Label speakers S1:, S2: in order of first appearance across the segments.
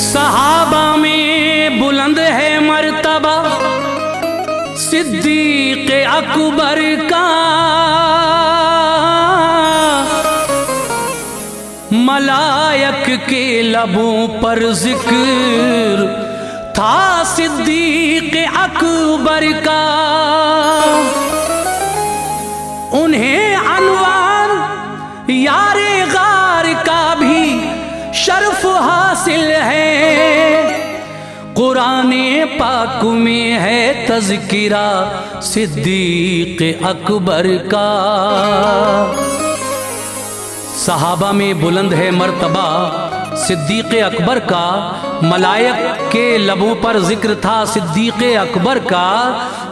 S1: सहाबा में बुलंद है मर्तबा सिद्दीक़ अकबर का, मलायक के लबों पर जिक्र था सिद्दीक़ अकबर का। उन्हें अनवान यारे गार का भी शर्फ हासिल है। कुराने पाक में है तज़किरा सिद्दीक़ अकबर का। सहाबा में बुलंद है मर्तबा सिद्दीक़ अकबर का, मलायक के लबों पर जिक्र था सिद्दीक़ अकबर का।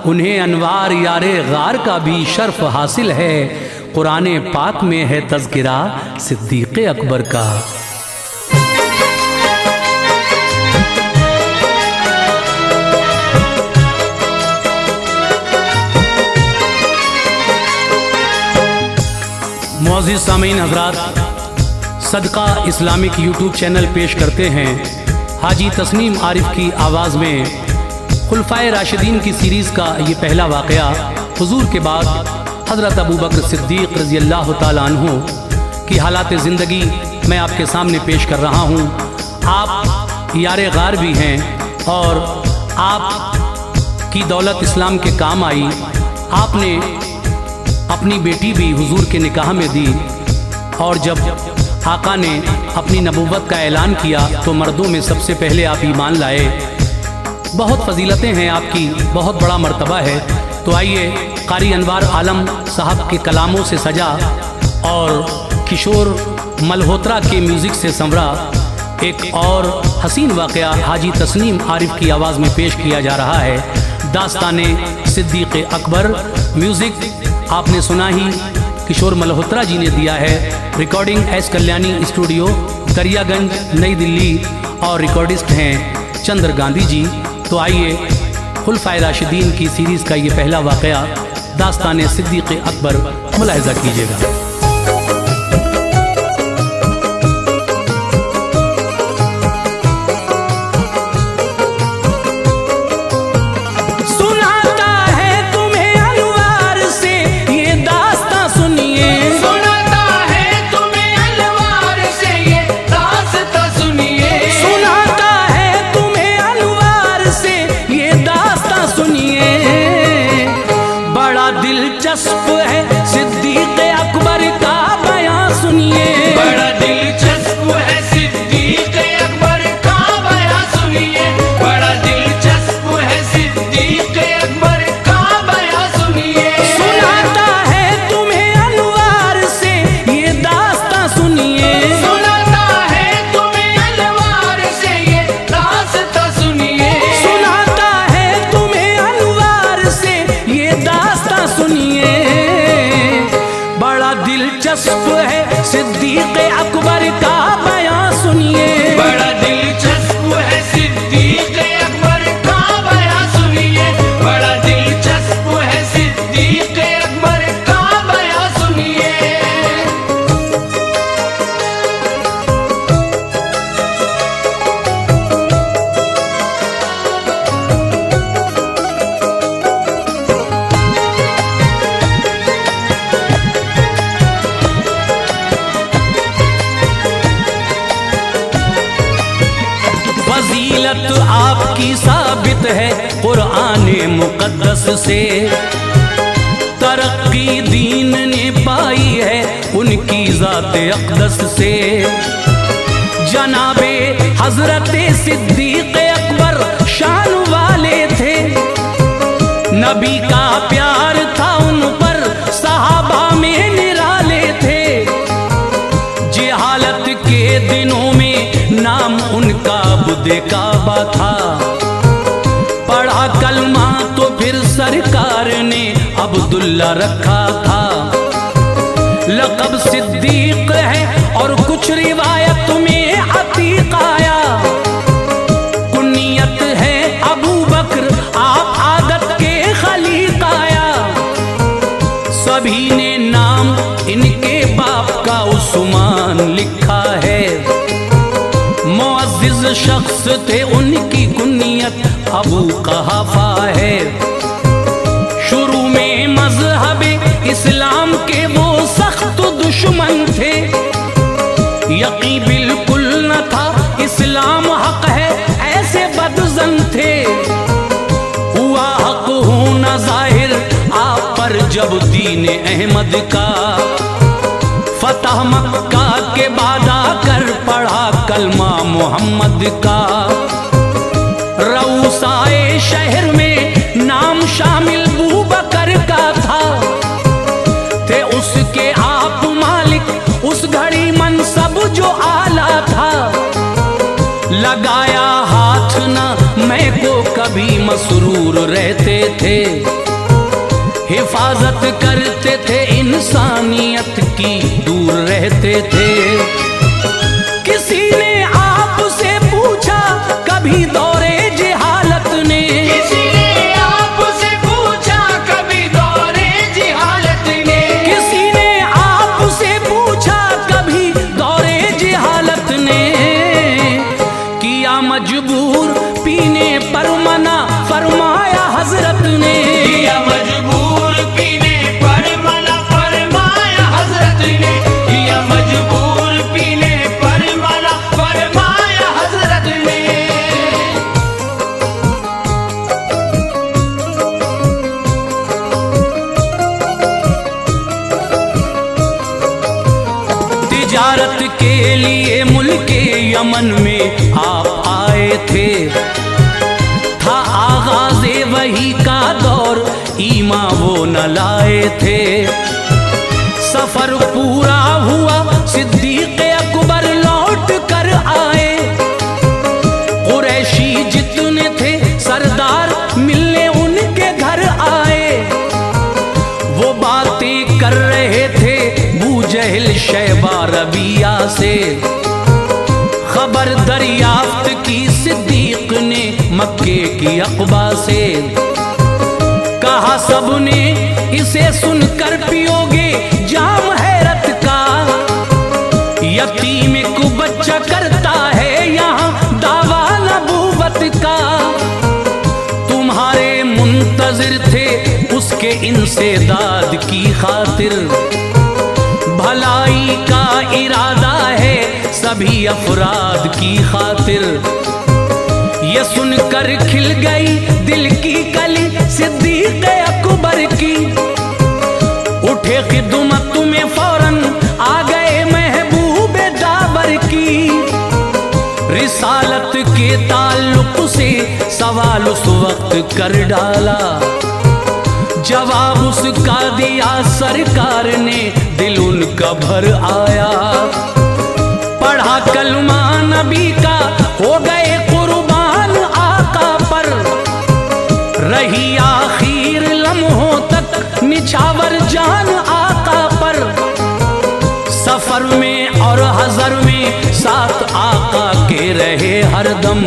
S1: उन्हें अनवार यारे गार का भी शर्फ हासिल है। कुराने पाक में है तज़किरा सिद्दीक़ अकबर का। मुअज़्ज़िज़ सामीन हज़रात, सदका इस्लामिक यूट्यूब चैनल पेश करते हैं हाजी तस्नीम आरिफ की आवाज़ में खुलफ़ाए राशिदीन की सीरीज़ का ये पहला वाक़या। हुज़ूर के बाद हज़रत अबू बकर सिद्दीक़ रज़ी अल्लाह तआला अन्हु की हालात ज़िंदगी मैं आपके सामने पेश कर रहा हूँ। आप यारे गार भी हैं और आप की दौलत इस्लाम के काम आई। आपने अपनी बेटी भी हुजूर के निकाह में दी और जब आका ने अपनी नबूवत का ऐलान किया तो मर्दों में सबसे पहले आप ईमान लाए। बहुत फजीलतें हैं आपकी, बहुत बड़ा मर्तबा है। तो आइए कारी अनवार आलम साहब के कलामों से सजा और किशोर मल्होत्रा के म्यूज़िक से संवरा एक और हसीन वाक़या हाजी तस्नीम आरिफ की आवाज़ में पेश किया जा रहा है। दास्ताने सिद्दीक़ अकबर। म्यूज़िक आपने सुना ही किशोर मल्होत्रा जी ने दिया है। Recording S Kalyani studio Daryaganj नई दिल्ली और रिकॉर्डिस्ट हैं चंद्र गांधी जी। तो आइए खुलफ़ाए राशिदीन की सीरीज़ का ये पहला वाक़या दास्ताने सिद्दीक़ अकबर मुलाहिज़ा कीजिएगा। दिलचस्प है सिद्दीक़ अकबर का बयां सुनिए।
S2: बड़ा दिलचस्प है सिद्दीक़ अकबर का बयां सुनिए। बड़ा दिलचस्प है सिद्दीक़ अकबर का बयां सुनिए।
S1: सुनाता है तुम्हें अनवार से ये दास्तां सुनिए।
S2: सुनाता है तुम्हें अनवार से ये दास्तां सुनिए।
S1: सुनाता है तुम्हें अनवार से ये दास्तां सुनिए। बड़ा दिलचस्प है सिद्दीक़ अकबर का बयां सुनिए।
S2: बड़ा दिलचस्प है सिद्दीक़ अकबर का बयां सुनिए। बड़ा दिलचस्प है सिद्दीक़ अकबर का बयां सुनिए।
S1: फजीलत आपकी साबित है कुराने मुक़द्दस से। तरक्की दीन ने पाई है उनकी ज़ात अक़दस से। जनाबे हज़रत सिद्दीक़ अकबर शान वाले थे। नबी का प्यार था उन पर, सहाबा में निराले थे। जहालत के दिनों में नाम उनका बुद्दे काबा था। पढ़ा कलमा तो फिर सरकार ने अब्दुल्ला रखा था। लक़ब सिद्दीक़ है और कुछ रिवायत में अतीक आया। कुनियत है अबू बकर, आप आदत के शख्स थे, उनकी कुनियत अबू कहाफा है। शुरू में मजहब इस्लाम के वो सख्त दुश्मन थे, यकीन बिल्कुल न था इस्लाम हक है, ऐसे बदजन थे। हुआ हक होना जाहिर आप पर जब दीन अहमद का फतह मक्का के बाद आकर पढ़ा कलमा मोहम्मद का। रऊसाए शहर में नाम शामिल बू बकर का था, थे उसके आप मालिक उस घड़ी मनसब जो आला था। लगाया हाथ न मैं को कभी मसरूर रहते थे, हिफाजत करते थे इंसानियत की, दूर रहते थे। किसी ने आपसे पूछा कभी दौरे जिहालत ने,
S2: किसी ने आपसे पूछा कभी दौरे जिहालत ने,
S1: किसी ने आपसे पूछा कभी दौरे जिहालत ने। किया मजबूर पीने पर मना फरमाया हजरत ने,
S2: किया मजबूर पीने पर मना फरमाया हजरत ने, किया मजबूर पीने पर मना फरमाया हजरत ने।
S1: तिजारत के लिए मुल्के यमन में आप आए थे, था आगाज़े वही का दौर, ईमा वो न लाए थे। सफर पूरा हुआ सिद्दीक़ अकबर लौट कर आए, कुरैशी जितने थे सरदार मिलने उनके घर आए। वो बातें कर रहे थे बू जहल शैबा रबिया से, खबर दरियाफ्त की सिद्दीक ने मक्के की अक़बा से। कहा सबने इसे सुनकर पियोगे जाम हैरत का, यतीम को बच्चा करता है यहाँ दावा नबूवत का। तुम्हारे मुंतजिर थे उसके इंसेदाद की खातिर, भलाई का इरादा है सभी अफराद की खातिर। ये सुनकर खिल गई दिल की कली सिद्दीक़ अकबर की, उठे खिदमत में फौरन आ गए महबूब दाबर की। रिसालत के ताल्लुक से सवाल उस वक्त कर डाला, जवाब उसका दिया सरकार ने, दिल उनका भर आया। पढ़ा कलमा नबी का हो गए कुर्बान आका पर, रही आखिर लम्हों तक निछावर जान आका पर। सफर में और हज़र में साथ आका के रहे हरदम,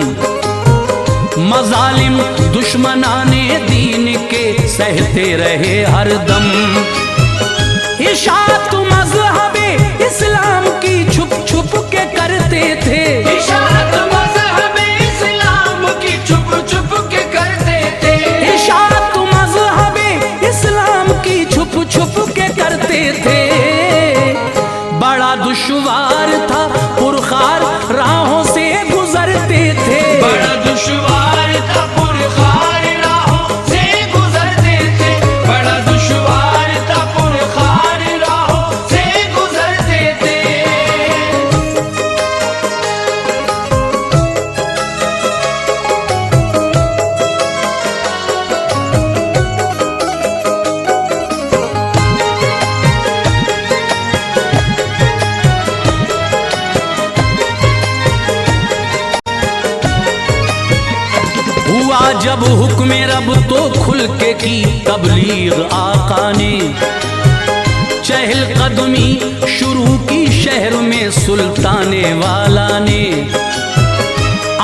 S1: मजालिम दुश्मनाने दीन के सहते रहे हरदम। इशाअत मज़हबे इस्लाम की छुप छुप के करते थे,
S2: इशाअत मज़हबे इस्लाम की छुप छुप के करते थे,
S1: इशाअत मज़हबे इस्लाम की छुप छुप के करते थे। बड़ा दुश्वार था पुरखार राहों से गुजरते थे,
S2: बड़ा दुश्वार था पुरखार राहों से गुजरते थे, बड़ा दुश्वार था पुरखार राहों से गुजरते थे।
S1: हुआ जब हुक्म रब तो खुल के की तबलीग आका ने, चहल कदमी शुरू की शहर में सुल्ताने वाला ने।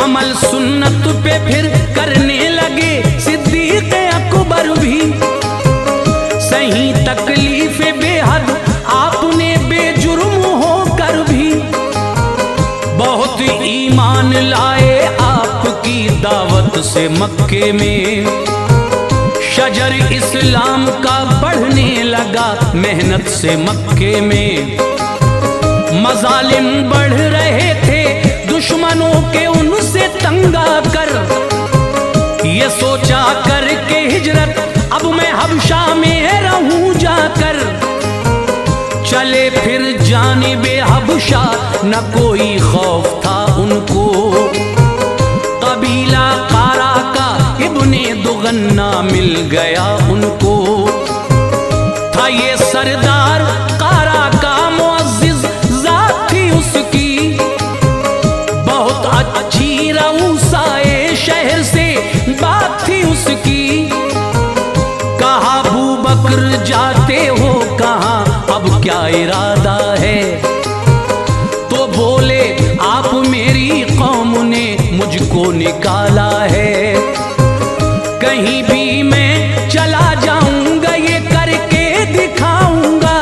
S1: अमल सुन्नत पे फिर करने लगे सिद्दीक़ अकबर भी, सही तकलीफ बेहद आपने बेजुर्म होकर भी। बहुत ईमान लाए से मक्के में शजर इस्लाम का बढ़ने लगा। मेहनत से मक्के में मजालिम बढ़ रहे थे दुश्मनों के उनसे तंगा कर। ये सोचा कर के हिजरत अब मैं हबशा में रहूं जाकर। चले फिर जानिबे हबशा न कोई खौफ था उनको। कबीला कारा का इब्ने दुगन्ना मिल गया उनको। था ये सरदार कारा का मुअज्जिज जात थी उसकी। बहुत अच्छी रऊसाए शहर से बात थी उसकी। कहा अबू बकर जाते हो कहाँ, अब क्या इरादा है? तो बोले आप मेरी कौम ने मुझको निकाला है। कहीं भी मैं चला जाऊंगा ये करके दिखाऊंगा।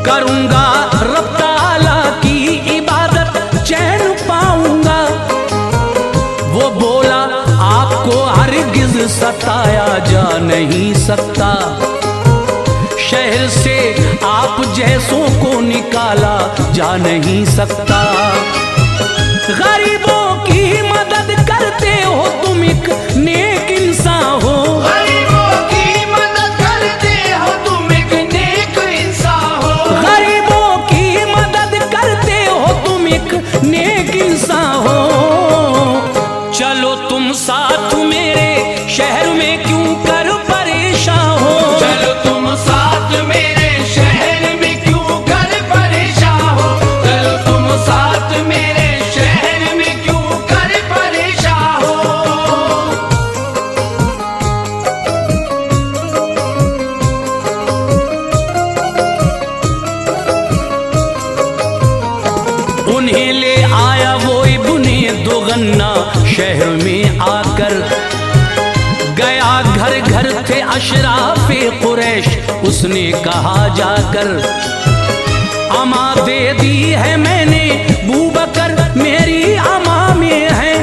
S1: करूंगा रब ताला की इबादत चैन पाऊंगा। वो बोला आपको हरगिज सताया जा नहीं सकता। शहर से आप जैसों को निकाला जा नहीं सकता। गरीबों की मदद करते हो तुम एक नेक इंसान हो।
S2: गरीबों की मदद करते हो तुम एक नेक इंसान हो।
S1: गरीबों की मदद करते हो तुम एक नेक इंसान हो। चलो तुम साथ मेरे शहर में क्यों कर परेशान हो।
S2: चलो तुम साथ मेरे शहर में क्यों कर परेशान हो। चलो तुम साथ मेरे शहर में क्यों कर परेशान हो।
S1: उन्हें ले आया वो इब्ने दुगन्ना शहर में आकर। गया घर घर थे अशराफे कुरैश उसने कहा जाकर। अमा दे दी है मैंने बूबकर मेरी अमा में है।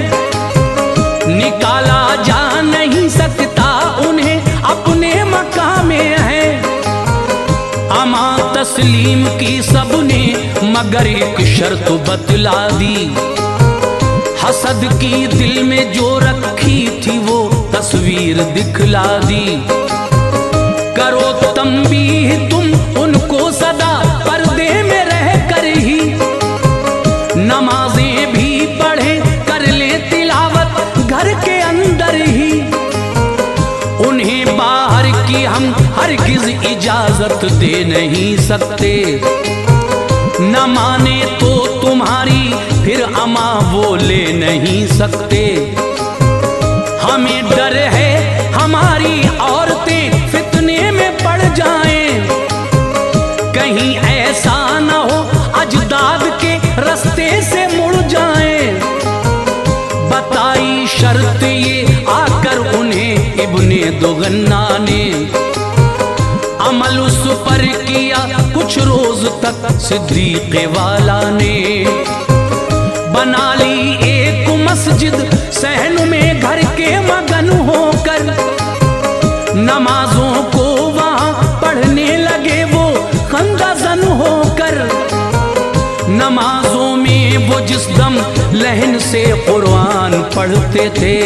S1: निकाला जा नहीं सकता उन्हें अपने मकाम में है। अमा तस्लीम की सबने मगर एक शर्त बतला दी। हसद की दिल में जो रखी थी वो तस्वीर दिखला दी। करो तंबीह तुम उनको सदा पर्दे में रह कर ही। नमाजें भी पढ़े कर ले तिलावत घर के अंदर ही। उन्हें बाहर की हम हरगिज इजाजत दे नहीं सकते। न माने तो तुम्हारी फिर अमा वो ले नहीं सकते। हमें डर है हमारी औरतें फितने में पड़ जाएं। कहीं ऐसा न हो अजदाद के रास्ते से मुड़ जाएं। बताई शर्त ये आकर उन्हें इब्ने दुगन्ना ने। अमल उस पर किया कुछ रोज तक सिद्दीक़ वाला ने। बना ली एक मस्जिद सहन में घर के मगन होकर। नमाजों को वहाँ पढ़ने लगे वो खंदाजन होकर। नमाजों में वो जिस दम लहन से कुरान पढ़ते थे।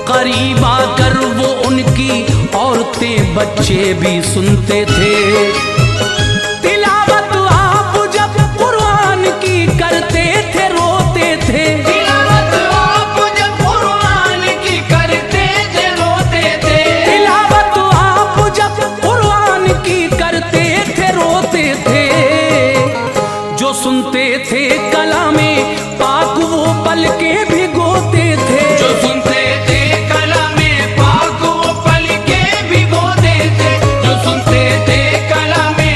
S1: करीब आकर वो उनकी औरतें बच्चे भी सुनते थे। तिलावत आप जब कुरान की करते थे रोते थे।
S2: तिलावत आप जब कुरान की करते थे रोते थे।
S1: तिलावत आप जब कुरान की करते थे रोते थे। जो सुनते थे कलामे पाक वो पल के भिगोते थे।
S2: जो सुनते थे कलामे पाक वो पल के भिगोते थे। जो सुनते थे कलामे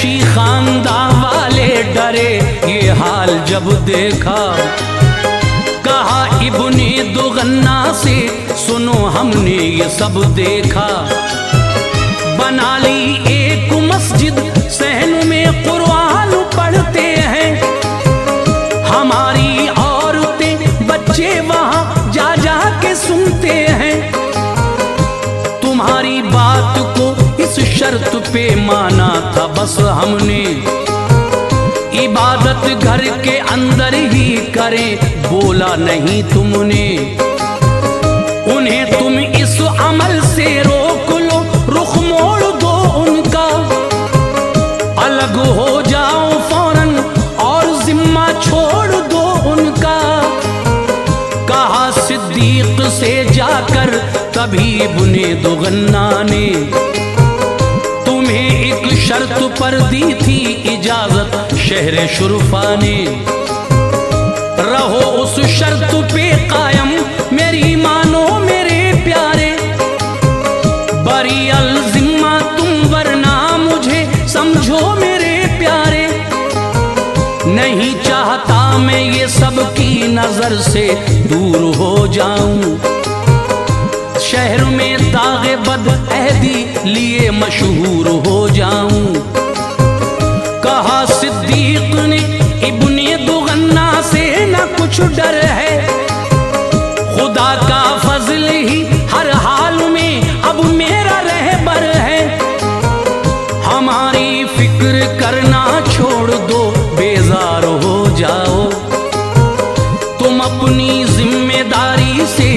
S1: कुरैशी खानदां वाले डरे ये हाल जब देखा। कहा इब्ने दुगन्ना से सुनो हमने ये सब देखा। बना ली एक मस्जिद सहन में कुरान पढ़ते हैं। हमारी औरतें बच्चे वहां जा जा के सुनते हैं। तुम्हारी बात को इस शर्त पे माना था बस हमने, इबादत घर के अंदर ही करें बोला नहीं तुमने। उन्हें तुम इस अमल से रोक लो, रुख मोड़ दो उनका, अलग हो जाओ फौरन और जिम्मा छोड़ दो उनका। कहा सिद्दीक से जाकर तभी इब्ने दुगन्ना ने तुम्हें एक शर्त पर दी थी इजाजत शहर शुरफा ने। रहो उस शर्त पे कायम मेरी मानो मेरे प्यारे, बरी अल जिम्मा तुम वरना मुझे समझो मेरे प्यारे। नहीं चाहता मैं ये सब की नजर से दूर हो जाऊं, शहर में दागे बद अहदी लिए मशहूर हो जाऊं। कहा सिद्दीक ने इब्ने दुगन्ना से न कुछ डर है, खुदा का फजल ही हर हाल में अब मेरा रहबर है। हमारी फिक्र करना छोड़ दो बेजार हो जाओ, तुम अपनी जिम्मेदारी से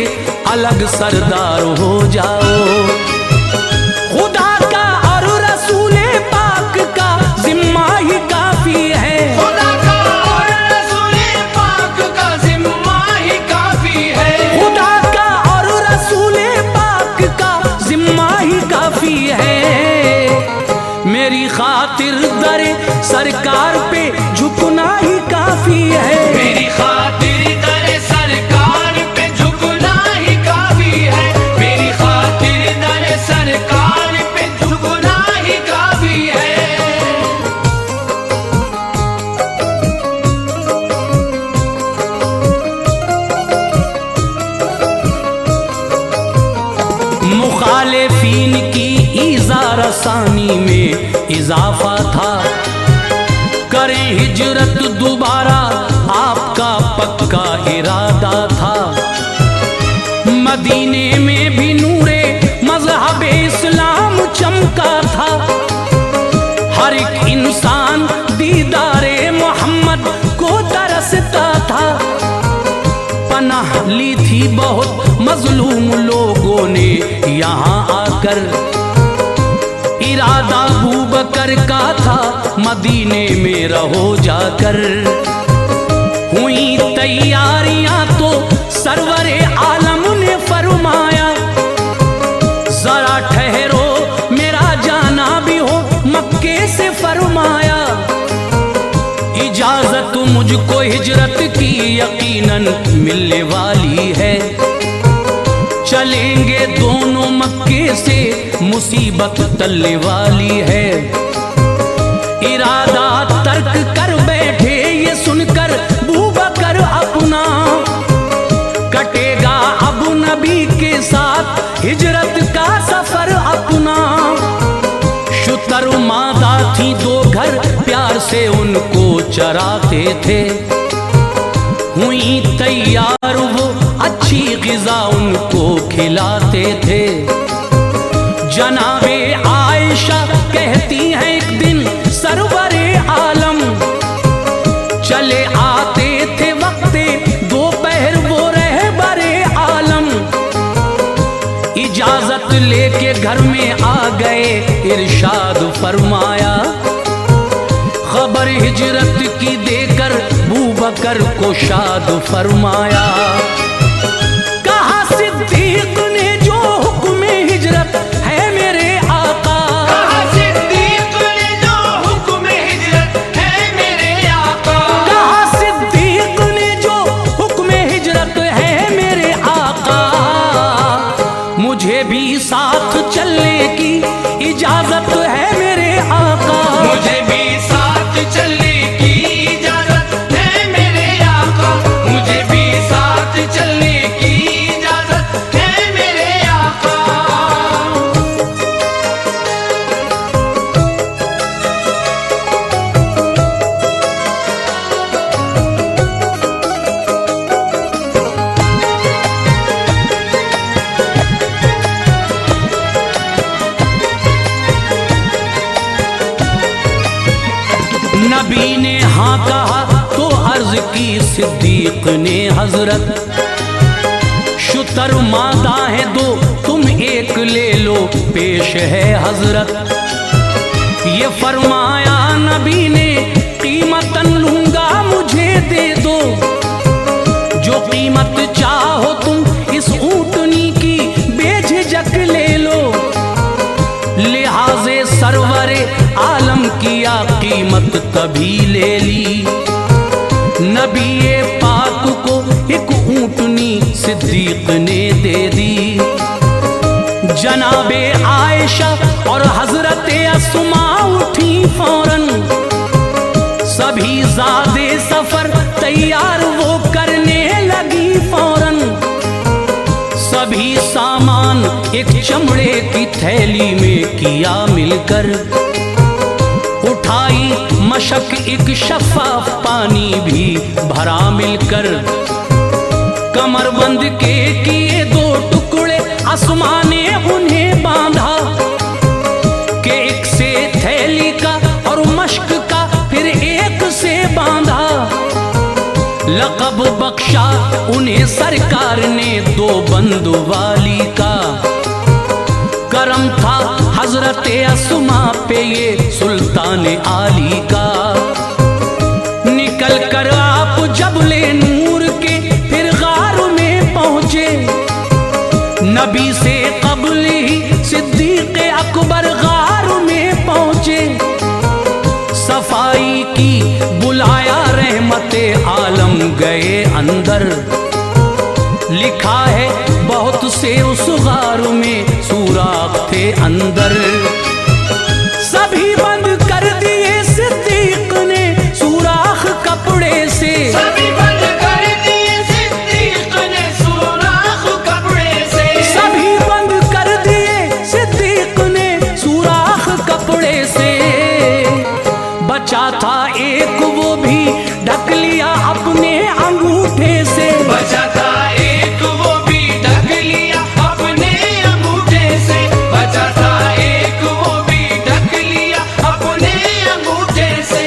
S1: अलग सरदार हो जाओ। खुदा का और रसूले पाक का जिम्मा ही काफी है।
S2: खुदा का और रसूले पाक का जिम्मा ही काफी है।
S1: खुदा का और रसूले पाक का जिम्मा ही काफी है। मेरी खातिर दरे सरकार पे झुकना ही काफी है।
S2: मेरी खातिर दरे सरकार पे झुकना ही काफी है। मेरी खातिर दरे सरकार पे झुकना ही काफी है।
S1: मुखालिफीन की ईज़ा रसानी में इजाफा था, करें हिजरत दोबारा आपका पक्का इरादा था। मदीने में भी नूरे मज़हब इस्लाम चमका था, हर एक इंसान दीदारे मोहम्मद को तरसता था। पनाह ली थी बहुत मजलूम लोगों ने यहाँ आकर, इरादा अबू बकर का था मदीने में रहो जाकर। हुई तैयारियां तो सरवरे आलम ने फरमाया, जरा ठहरो मेरा जाना भी हो मक्के से फरमाया। इजाजत मुझको हिजरत की यकीनन मिलने वाली है, चलेंगे दोनों मक्के से मुसीबत टलने वाली है। इरादा तर्क कर बैठे ये सुनकर अबू बकर अपना, कटेगा अब नबी के साथ हिजरत का सफर अपना। शुतर मादा थी दो घर प्यार से उनको चराते थे, हुई तैयार वो अच्छी ग़िज़ा उनको खिलाते थे। जनाबे आयशा कहती हैं एक दिन सरवरे आलम, चले आते थे वक्ते दोपहर वो रहबरे आलम। इजाजत लेके घर में आ गए इरशाद फरमाया, खबर हिजरत की देकर अबू बकर को शाद फरमाया। कहा सिद्दीक ने जो हुक्म हिजरत है मेरे आका,
S2: कहा सिद्दीक ने जो हुक्म हिजरत है मेरे आका।
S1: कहा सिद्दीक ने जो हुक्म हिजरत है मेरे आका। मुझे भी साथ चलने की इजाजत है मेरे आका।
S2: मुझे भी
S1: नबी ने हाँ कहा तो अर्ज की सिद्दीक ने हजरत, शुतर मादा है दो तुम एक ले लो पेश है हजरत। ये फरमाया नबी ने कीमतन लूंगा मुझे दे दो, जो कीमत चाहो तुम इस ऊँटनी की बेझिझक ले लो। लिहाजे सरवरे आलम किया कीमत तभी ले ली, नबी पाक को एक ऊँटनी सिद्दीक ने दे दी। जनाबे आयशा और हजरत अस्मा उठी फौरन, सभी ज़ादे सफर तैयार वो करने लगी फौरन। सभी सामान एक चमड़े की थैली में किया मिलकर, उठाई मशक एक शफाफ पानी भी भरा मिलकर। कमरबंद के किए दो टुकड़े अस्मा ने उन्हें बांधा, के एक से थैली का और मशक का फिर एक से बांधा। लक़ब बख्शा उन्हें सरकार ने दो बंदुवाली का, करम था हजरत अस्मा पे ये सुल्तान आली का। निकल कर आप जबले नूर के फिर गार में पहुंचे, नबी से कबल ही सिद्दीक अकबर गार में पहुंचे। सफाई की बुलाया रहमते आलम गए अंदर, लिखा है बहुत से उस गार में सुराख थे अंदर। सभी बंद कर दिए सिद्दीक ने सुराख कपड़े से,
S2: सभी बंद कर दिए सिद्दीक ने सुराख कपड़े से,
S1: सभी बंद कर दिए सिद्दीक ने सुराख कपड़े से। बचा था एक वो भी ढक लिया अपने अंगूठे से,
S2: बचा था एक वो भी ढक लिया अपने अंगूठे से, बचा था एक वो भी ढक लिया अपने अंगूठे से।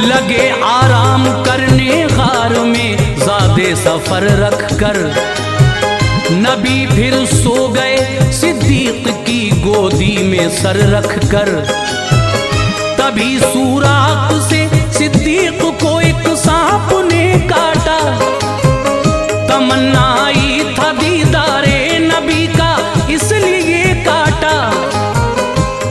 S1: लगे आराम करने गार में ज़ादे सफर रख कर, नबी फिर सो गए सिद्दीक की गोदी में सर रख कर। तभी सुराख से सिद्दीक को एक सांप ने काटा, तमन्ना आई था दीदारे नबी का इसलिए काटा।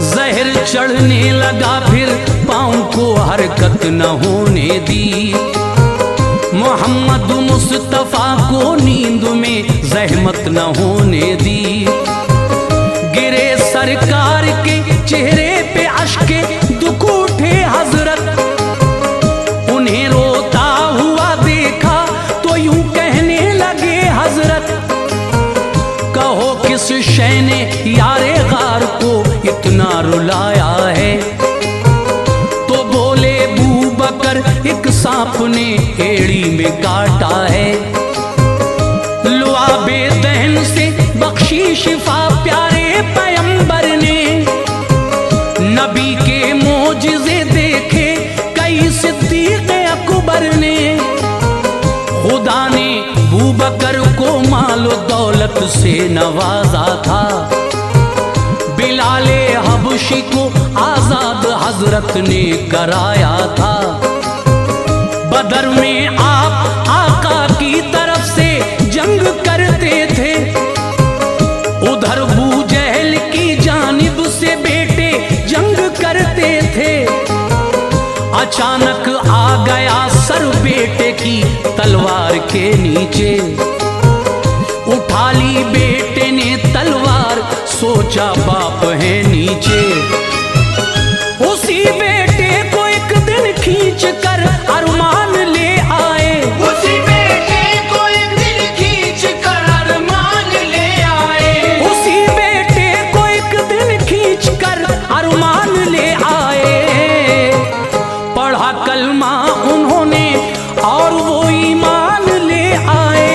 S1: जहर चढ़ने लगा फिर पाँव को हरकत न होने दी, मोहम्मद मुस्तफा को नींद में जहमत न होने दी। गिरे सरकार के चेहरे पे अश्के दुख उठे हजरत, उन्हें रोता हुआ देखा तो यूं कहने लगे हजरत, कहो किस शय ने यारे गार को इतना रुलाया है। तो बोले बू बकर एक सांप ने एड़ी में काटा है, लुआबे दहन से बख्शी शिफा प्यारे पैगंबर ने। नबी के मोजिज़े देखे कई सिद्दीक अकबर ने, खुदा ने बू बकर को मालो दौलत से नवाजा था। बिलाले हबशी को आजाद हजरत ने कराया था। बदर में आप आका की तरफ से जंग करते थे, उधर बू जहल की जानिब से बेटे जंग करते थे। अचानक आ गया सर बेटे की तलवार के नीचे, उठा ली बेटे ने तलवार सोचा बाप है नीचे। उसी बेटे को एक दिन खींच कर अरमान ले आए,
S2: उसी बेटे को एक दिन खींच कर अरमान ले आए,
S1: उसी बेटे को एक दिन खींच कर अरमान ले आए। पढ़ा कलमा उन्होंने और वो ईमान ले आए।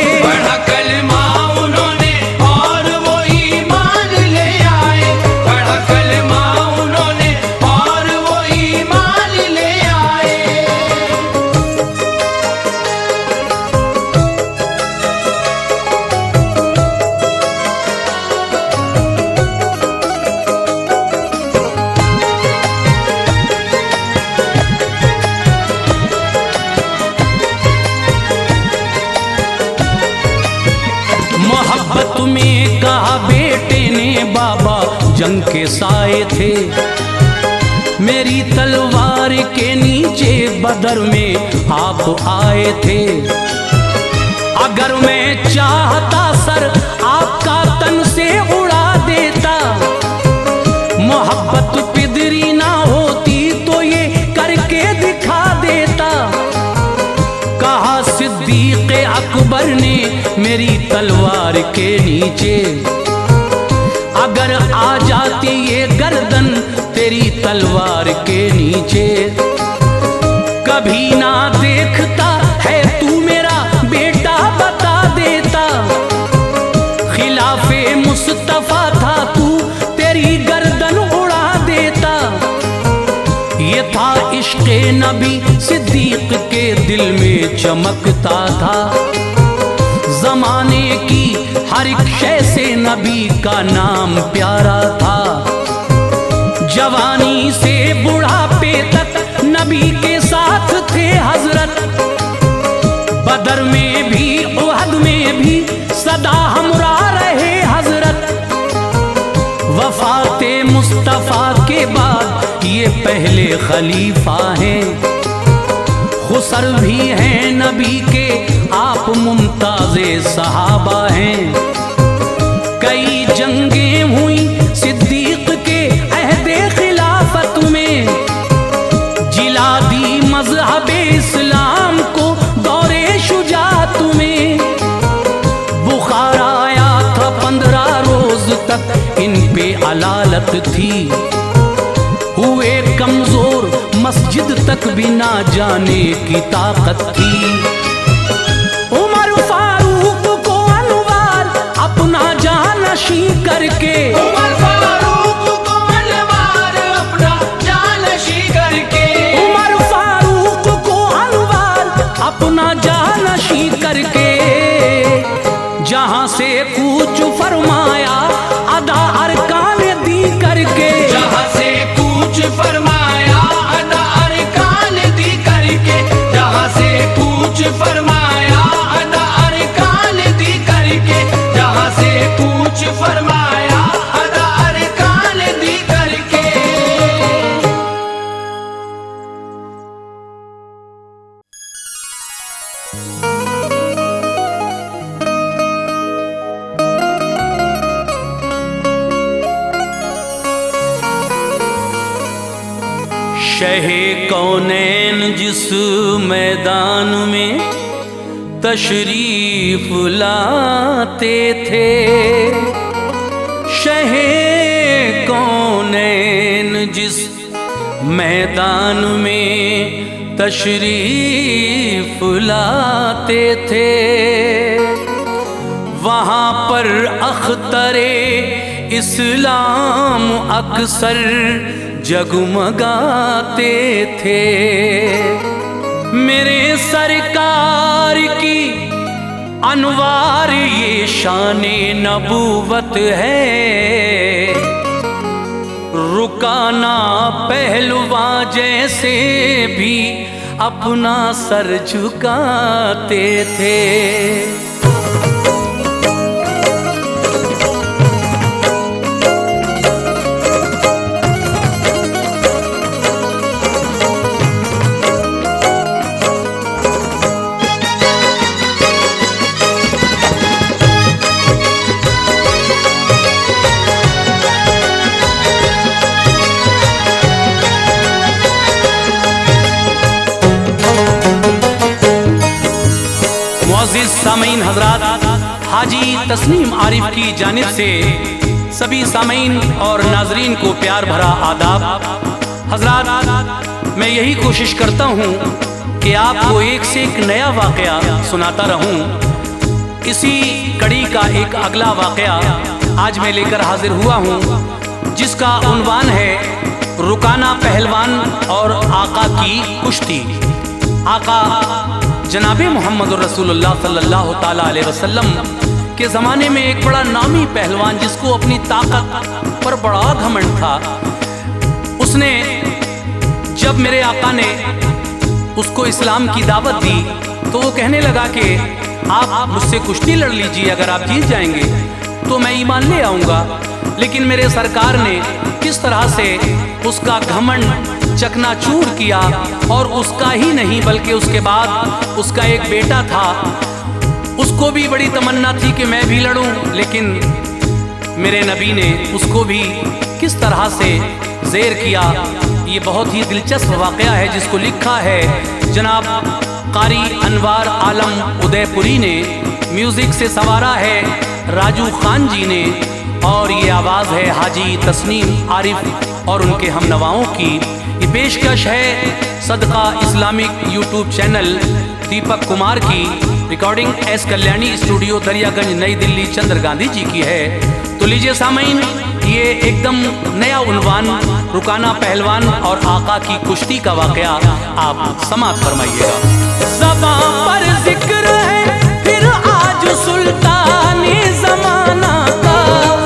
S1: मोहब्बत में कहा बेटे ने बाबा जंग के साए थे, मेरी तलवार के नीचे बदर में आप आए थे। अगर मैं चाहता सर आपका तन से उड़ा देता, मोहब्बत पिदरी ना होती तो ये करके दिखा देता। कहा सिद्दीक अकबर ने मेरी तलवार के नीचे, अगर आ जाती ये गर्दन तेरी तलवार के नीचे। कभी ना देखता है तू मेरा बेटा बता देता, खिलाफे मुस्तफा था तू तेरी गर्दन उड़ा देता। ये था इश्क़े नबी सिद्दीक के दिल में चमकता था, जमाने की हर एक शय से नबी का नाम प्यारा था। जवानी से बुढ़ापे तक नबी के साथ थे हजरत, बदर में भी उहद में भी सदा हमरा रहे हजरत। वफाते मुस्तफा के बाद ये पहले खलीफा हैं, खुसर भी हैं नबी के आप मुमताज़े सहाबा हैं। कई जंगें हुई सिद्दीक के अहदे खिलाफत में, जिला दी मज़हबे इस्लाम को दौरे शुजात में। बुखार आया था 15 रोज तक इन पे अलालत थी, हुए कमजोर मस्जिद तक भी ना जाने की ताकत थी। उमर फारूक को अनवार अपना जानशी करके,
S2: उमर फारूक को अनवार अपना जानशी करके,
S1: उमर फारूक को अनवार अपना जानशी करके, जहां से कूच फरमाया अदा अरकान दी करके,
S2: जहां से कूच फरमाया अदा अरकान दी करके, जहां से कूच फरमाया अदा अरकान दी करके, जहां से कूच फरमाया अदा अरकान दी करके।
S1: शहे कौनैन जिस मैदान में तशरीफ लाते थे, शहे कौनैन जिस मैदान में तशरीफ लाते थे, वहाँ पर अख्तरे इस्लाम अक्सर जगमगाते थे। मेरे सरकार की अनवार ये शाने नबूवत है, रुकाना पहलवा जैसे भी अपना सर झुकाते थे। मुअज़्ज़िज़ सामीन हज़रात, हाजी तस्नीम आरिफ की जानिब से सभी सामीन और नाजरीन को प्यार भरा आदाब। हज़रात, मैं यही कोशिश करता हूँ कि आपको एक से एक नया वाक़या सुनाता रहूँ। इसी कड़ी का एक अगला वाक़या आज मैं लेकर हाजिर हुआ हूँ, जिसका उन्वान है रुकाना पहलवान और आका की कुश्ती। आका जनाबे मोहम्मद रसूलुल्लाह सल्लल्लाहु ताला अलैहि वसल्लम के ज़माने में एक बड़ा नामी पहलवान, जिसको अपनी ताकत पर बड़ा घमंड था, उसने जब मेरे आका ने उसको इस्लाम की दावत दी तो वो कहने लगा कि आप मुझसे कुश्ती लड़ लीजिए, अगर आप जीत जाएंगे तो मैं ईमान ले आऊँगा। लेकिन मेरे सरकार ने किस तरह से उसका घमंड चकनाचूर किया, और उसका ही नहीं बल्कि उसके बाद उसका एक बेटा था, उसको भी बड़ी तमन्ना थी कि मैं भी लड़ूं, लेकिन मेरे नबी ने उसको भी किस तरह से ज़ेर किया। ये बहुत ही दिलचस्प वाक़या है जिसको लिखा है जनाब कारी अनवार आलम उदयपुरी ने, म्यूज़िक से संवारा है राजू खान जी ने, और ये आवाज़ है हाजी तस्नीम आरिफ और उनके हमनवाओं की। ये पेशकश है सदका Islamic YouTube channel Deepak Kumar की, recording S Kalyani studio Daryaganj नई दिल्ली चंद्र गांधी जी की है। तो लीजिए सामीन, ये एकदम नया उन्वान रुकाना पहलवान और आका की कुश्ती का वाकया आप समाप्त फरमाइएगा। ज़बां पर जिक्र है फिर आज सुल्तानी ज़माना का,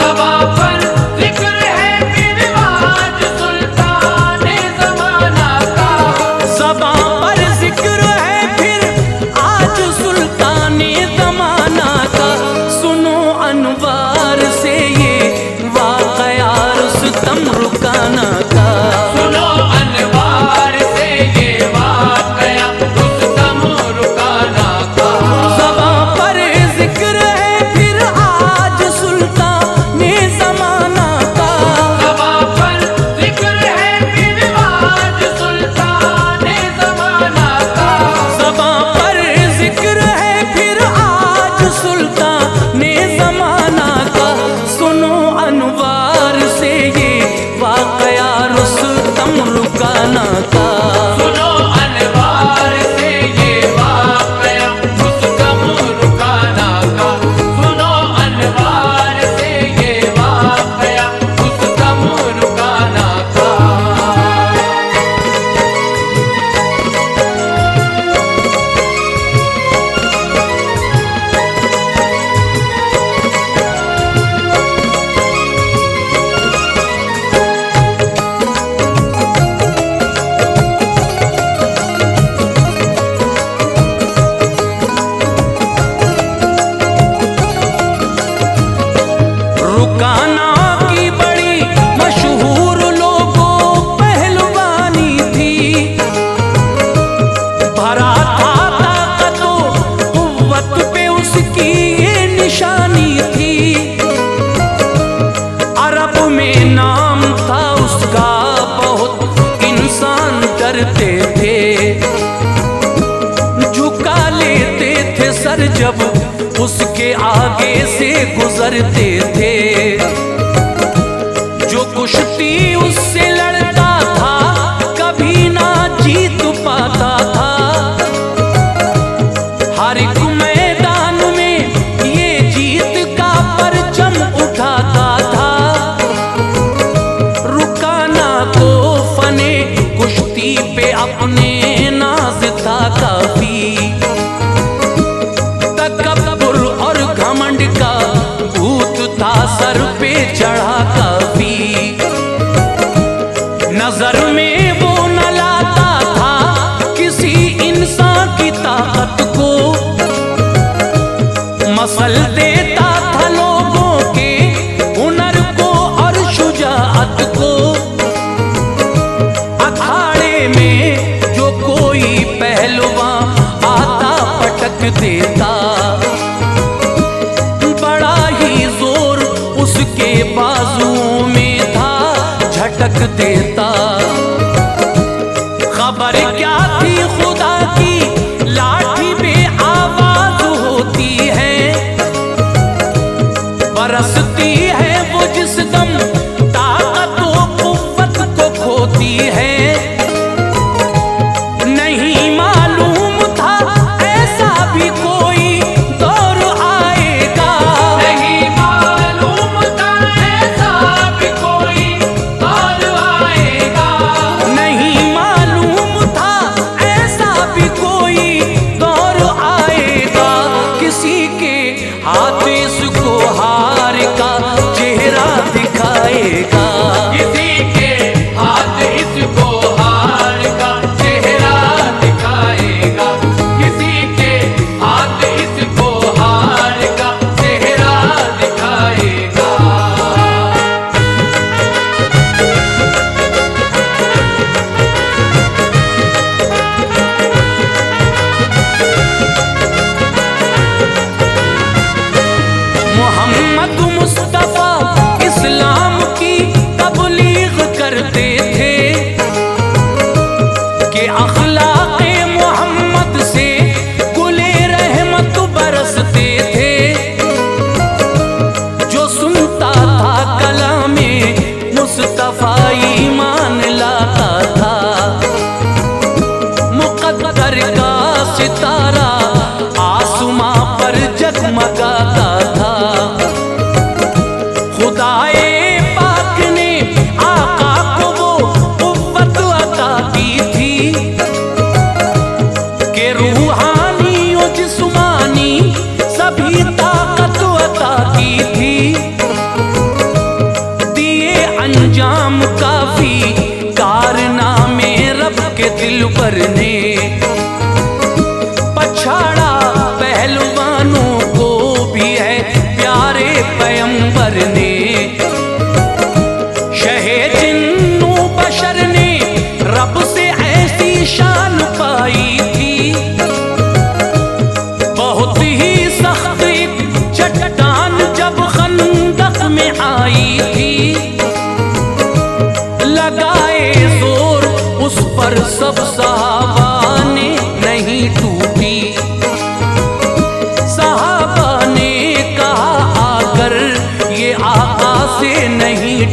S2: ज़बां पर जिक्र है फिर आज सुल्ताने ज़माना का,
S1: ज़बां पर जिक्र है फिर आज सुल्तानी ज़माना का। सुनो अनवार से ये वाक़या रुस्तम रुकाना का,
S2: सुनो अनवार से ये वाक़या रुस्तम रुकाना का।
S1: ज़बां पर जिक्र है फिर आज सुल्तानी ज़माना का,
S2: ज़बां पर जिक्र है फिर आज सुल्ताने ज़माना का,
S1: ज़बां पर जिक्र है फिर आज सुल्तानी ज़माना का। सुनो अनवार से ये वाक़या रुस्तम रुकाना का,
S2: सुनो अनवार से ये वाक़या रुस्तम रुकाना का, सुनो अनवार से ये वाक़या रुस्तम रुकाना का।
S1: रुकाना की बड़ी मशहूर लोगों पहलवानी थी, भरा था ताकतो कुव्वत पे उसकी ये निशानी थी। अरब में नाम था उसका बहुत, इंसान डरते थे, झुका लेते थे सर जब उसके आगे से गुजरते थे। जो कुश्ती उससे लड़ता था कभी ना जीत पाता था, हर एक मैदान में ये जीत का परचम उठाता था। रुकाना को फने कुश्ती पे अपने नाज था काफी, तकब्बुर और घमंड का भूत था सर पे चढ़ा काफी। नजर में वो न लाता था किसी इंसान की ताकत को, मसल देता था लोगों के हुनर को और शुजाअत को। अखाड़े में जो कोई पहलवान आता पटक देता, बड़ा ही जोर उसके बाजुओं में था झटक देता। खबर क्या थी खुदा की लाठी में आवाज होती है, बरसती है वो जिस दम ताकत व कुव्वत को खोती है। नहीं मालूम था ऐसा भी कोई दौर आएगा,
S2: नहीं मालूम था ऐसा भी कोई दौर आएगा,
S1: नहीं मालूम था ऐसा भी कोई दौर आएगा। किसी के हाथ इसको हार का चेहरा दिखाएगा,
S2: किसी के हाथ इसको हार का चेहरा दिखाएगा, किसी के हाथ इसको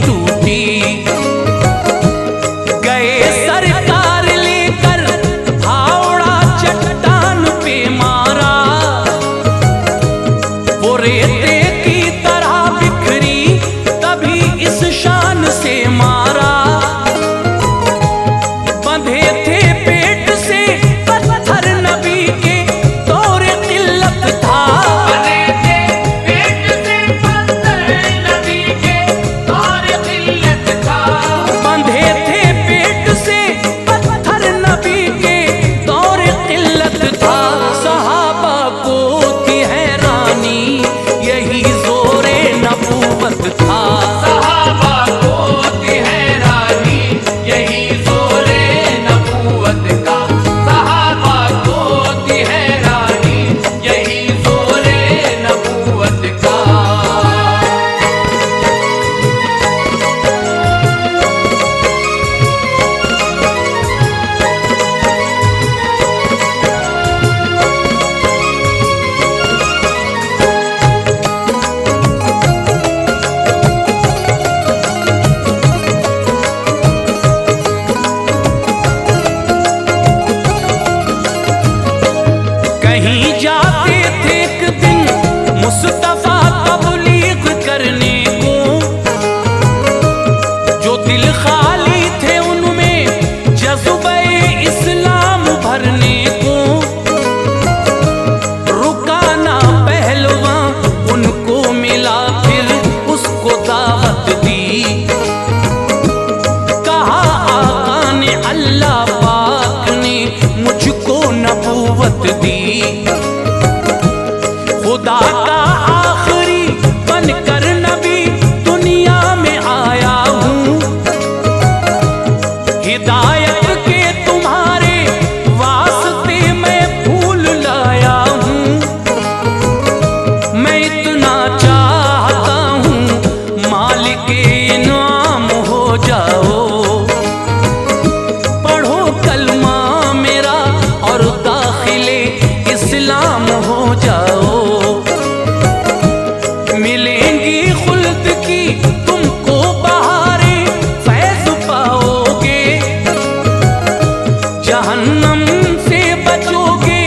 S1: टूटी। गए सरकार लेकर हावड़ा चट्टान पे मारा, वो रेते की तरह बिखरी तभी इस शान से मारा। बंधे थे पेट से पत्थर नबी के दौर किल्लत था।
S2: बंधे थे पेट से पत्थर नबी के दौर किल्लत था।
S1: बंधे थे पेट से पत्थर नबी के दौर किल्लत था। सहाबा को थी हैरानी यही जोरे नबूवत था।
S2: सहाबा को थी हैरानी यही जोरे नबूवत का। सहाबा को थी हैरानी यही जोरे नबूवत का।
S1: कहीं जाते थे एक दिन मुस्तफा तबलीग करने को, जो दिल खाली थे उनमें जज़्बे इस्लाम भरने को। रुकाना पहलवान उनको मिला फिर उसको दावत दी। कहा आका ने अल्लाह पाक ने मुझको नबूवत दी। खुदा का आखिरी बनकर नबी दुनिया में आया हूँ। हिदायत के तुम्हारे वास्ते मैं फूल लाया हूँ। मैं इतना चाहता हूँ मालिक इनाम हो जाओ। पढ़ो कलमा मेरा और दाखिले इस्लाम हो जाओ। मिलेंगी खुल्द की तुमको बहारे फैज पाओगे। जहन्नम से बचोगे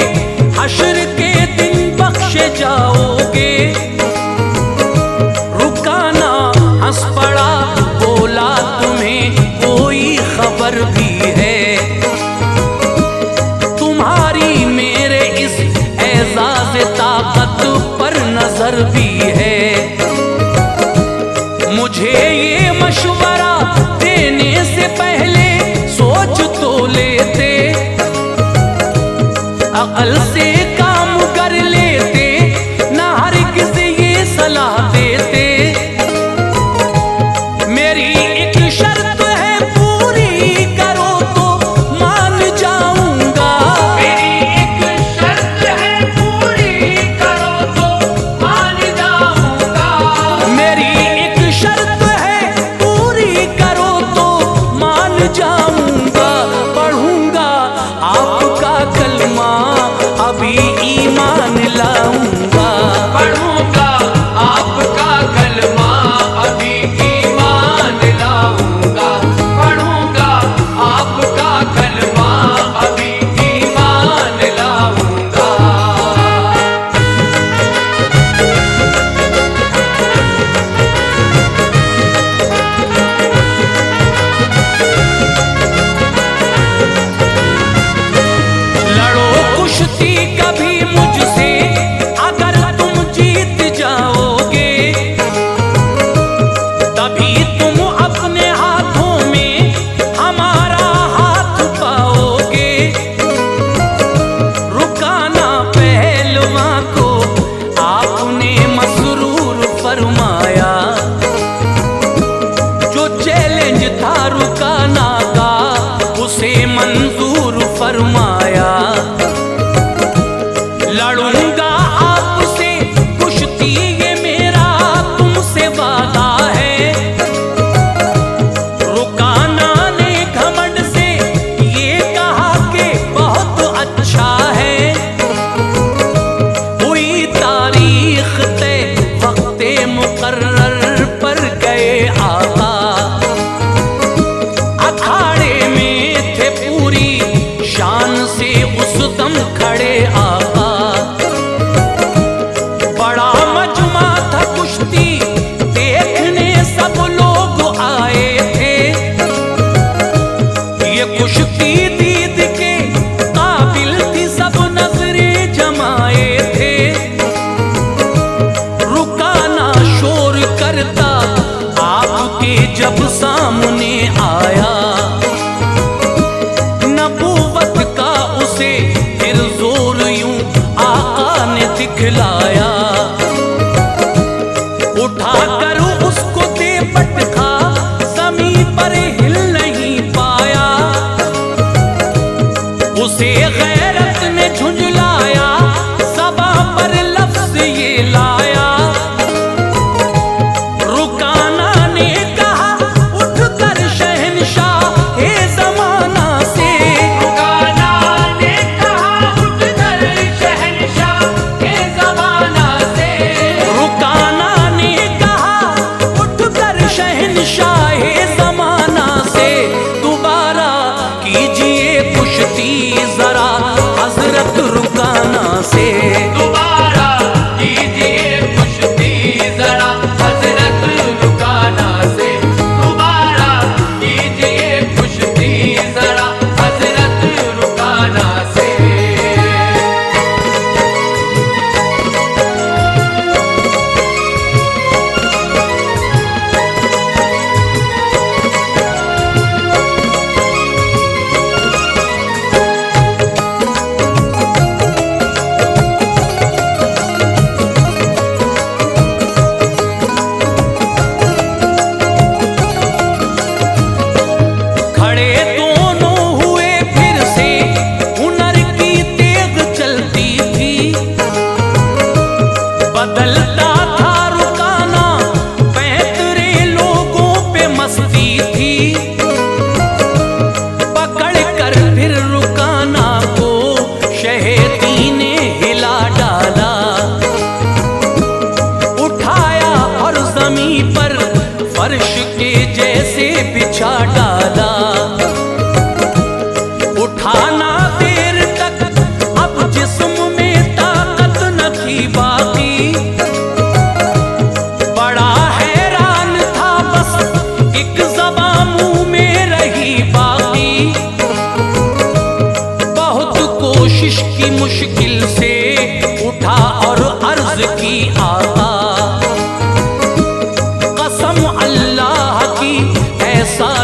S1: हश्र के दिन बख्शे जाओगे। रुकाना हंस पड़ा बोला तुम्हें कोई खबर भी है। तुम्हारी मेरे इस एजाज ताकत पर नजर भी है। मुझे ये मशवरा देने से पहले सोच तो लेते। अकल से काम कर लेते ना हरगिज़ ये सलाह देते। मेरी एक शर्त है पूरी करो तो मान जाऊंगा।
S2: मेरी एक शर्त है पूरी करो तो मान जाऊंगा।
S1: मेरी एक शर्त है पूरी करो तो मान जाऊंगा। पढ़ूंगा आपका कलमा अभी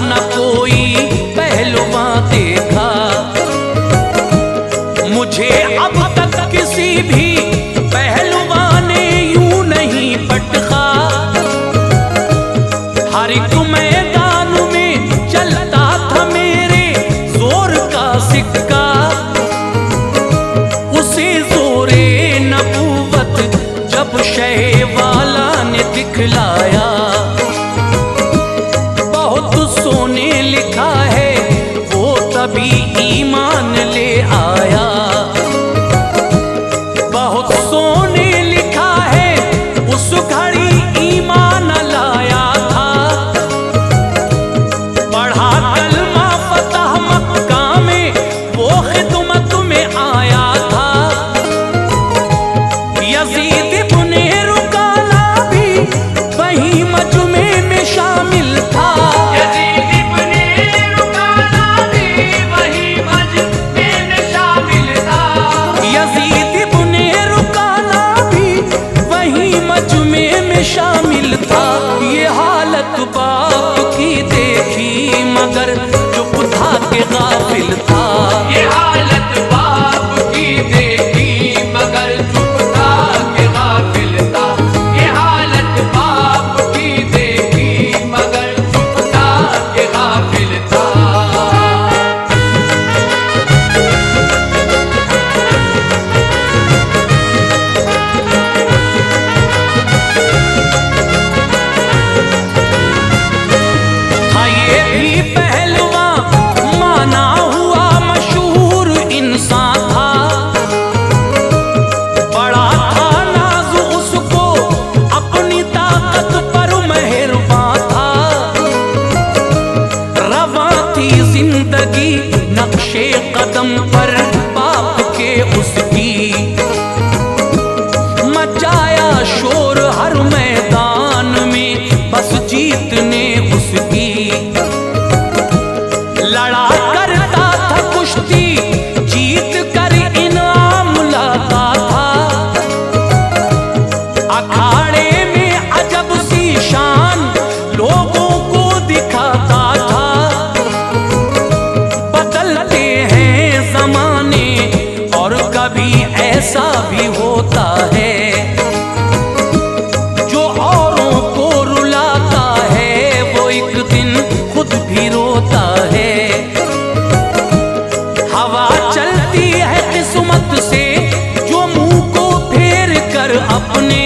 S1: न कोई पहलुवां देखा। मुझे अब तक किसी भी पहलुवां ने यूं नहीं पटका। हर एक मैदान में चलता था मेरे जोर का सिक्का। उसे जोरे नबूवत जब शह वाला ने दिखलाया। बहुत सोने लिखा है वो तभी ईमान ले आया। बहुत सोने लिखा है उस घड़ी ईमान लाया था। पढ़ा कलमा फतह मक्का में वो खिदमत में आया था। यजीद इब्ने रुकाना भी वही मजमे में शामिल था।
S2: यजीद इब्ने रुकाना भी वही मजमे में शामिल था।
S1: यजीद इब्ने रुकाना भी वही मजमे में शामिल था। ये हालत बाप की देखी मगर चुप था के गाफिल था।
S2: ये हालत बाप की देखी मगर चुप था के गाफिल था। ये हालत बाप की देखी मगर चुप था के गाफिल था।
S1: था ये भी पहलवान माना हुआ मशहूर इंसान था। बड़ा था नाज उसको अपनी ताकत पर मेहरबान था। रवां थी जिंदगी नक्शे कदम पर बाप के उसकी। मचाया शोर हर मैदान में बस जीतने उसकी। लड़ा करता था कुश्ती जीत कर इनाम लाता था। अखाड़े में अजब सी शान लोगों को दिखाता था। बदलते हैं जमाने और कभी ऐसा भी होता है। जो औरों को रुलाता है वो एक दिन खुद भी रोता है। हवा चलती है किस्मत से जो मुंह को फेर कर अपने।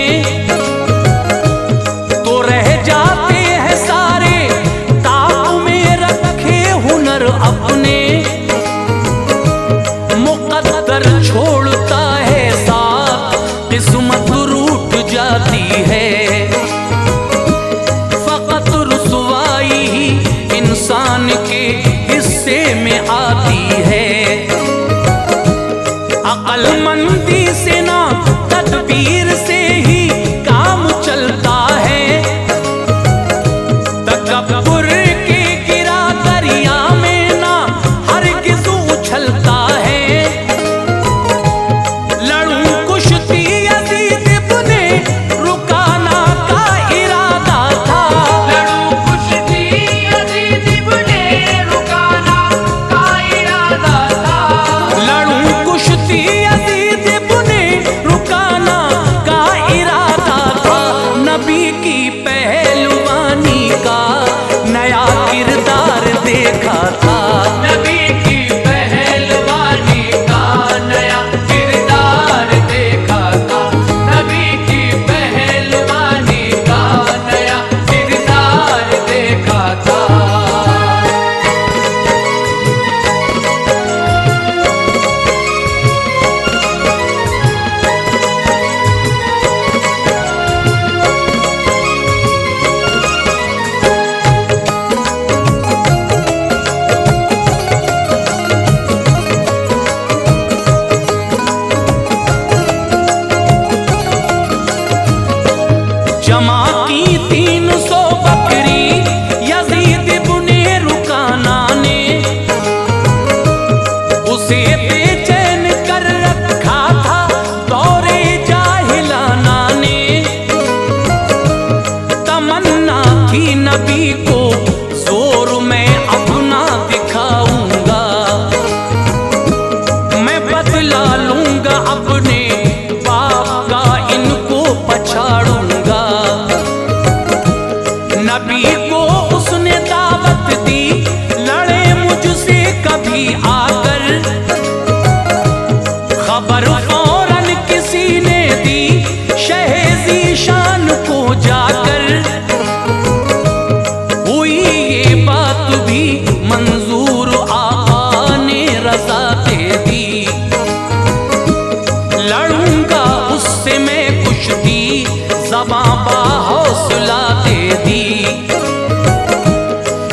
S1: सबा बाहौसला दे दी।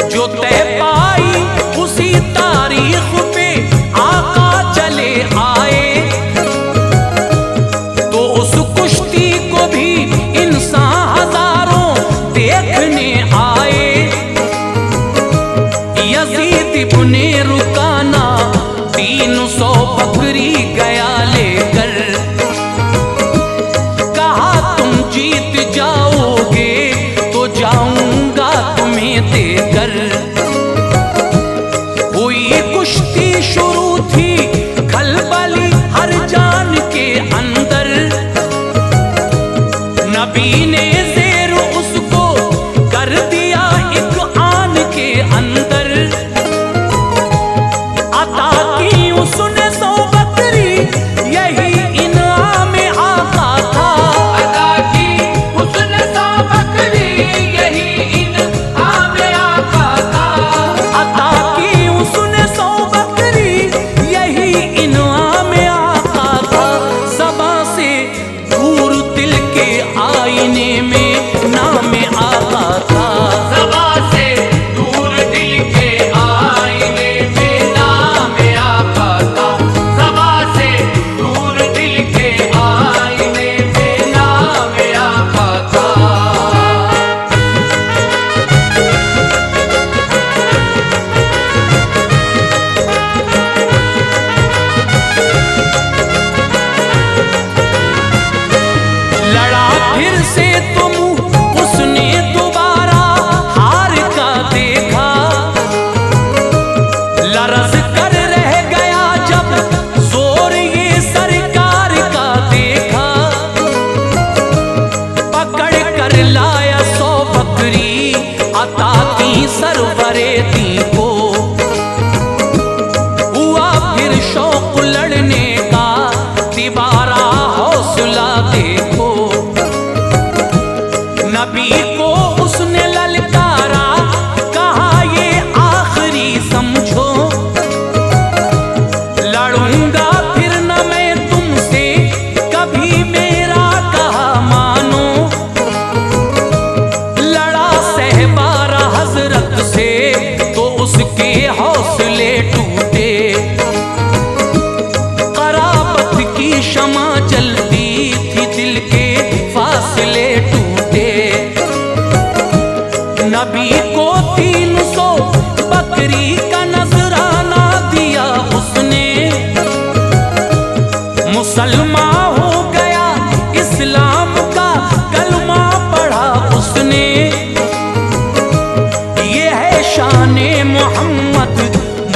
S1: जो तय पाई उसी तारीख पे आका चले आए, तो उस कुश्ती को भी इंसान हजारों देखने आए। यजीद इब्ने रुकाना 300 बकरी गया लेकर, कहा तुम जीत जाओगे तो जाऊंगा तुम्हें देकर। हुई कुश्ती शुरू थी खलबली हर जान के अंदर। नबी ने ज़ेर उसको कर दिया एक आन के अंदर। अता की उसने 100 बकरी यही इनाम आका था।
S2: अदा की उसने 100 बकरी यही इनाम आका था।
S1: अता की उसने 100 बकरी यही इनाम आका था। सबा से दूर दिल के आईने में नाम आका था।
S2: सबा से दूर दिल के आईने में नाम आका था। सबा से दूर दिल के आईने में नाम आका था।
S1: लड़ा फिर से तुम उसने दोबारा हार का देखा। लरज़ कर रह गया जब जोर ये सरकार का देखा। पकड़ कर लाया 100 बकरी अता की सरवरे दी को। हुआ फिर शौक लड़ने का तिबारा हौसला देखो। नबी को उसने ललकारा, कहा ये आखिरी समझो। लड़ूंगा फिर न मैं तुमसे, कभी मेरा कहा मानो। लड़ा सहबारा हजरत से तो उसके हौसले टूटे। कराबत की शमा जलती थी, दिल के फासले टूटे। नबी को 300 बकरी का नजराना दिया उसने। मुसलमान हो गया, इस्लाम का कलमा पढ़ा उसने। ये है शाने मोहम्मद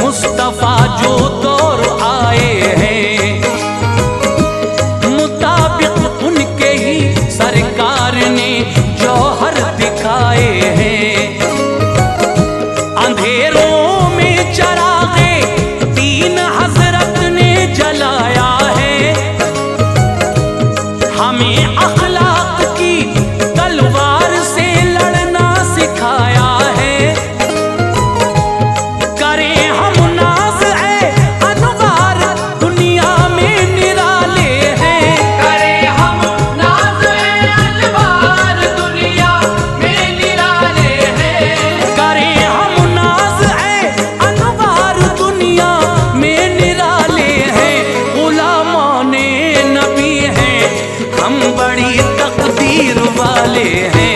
S1: मुस्तफा जो दौर आए हैं। मुताबिक उनके ही सरकार ने जौहर दिखाए हैं। अंधेरों में चरागे 3 हजरत ने जलाया है। हमें अखलाक की तलवार से लड़ना सिखाया है। करें हम नाज है अनवार दुनिया में निराले हैं।
S2: करे हम नाज़ अलवार दुनिया में निराले हैं।
S1: करें हम नाज है अनवार दुनिया में निराले हैं। गुलामान नबी हैं, हम बड़ी तकदीर वाले हैं।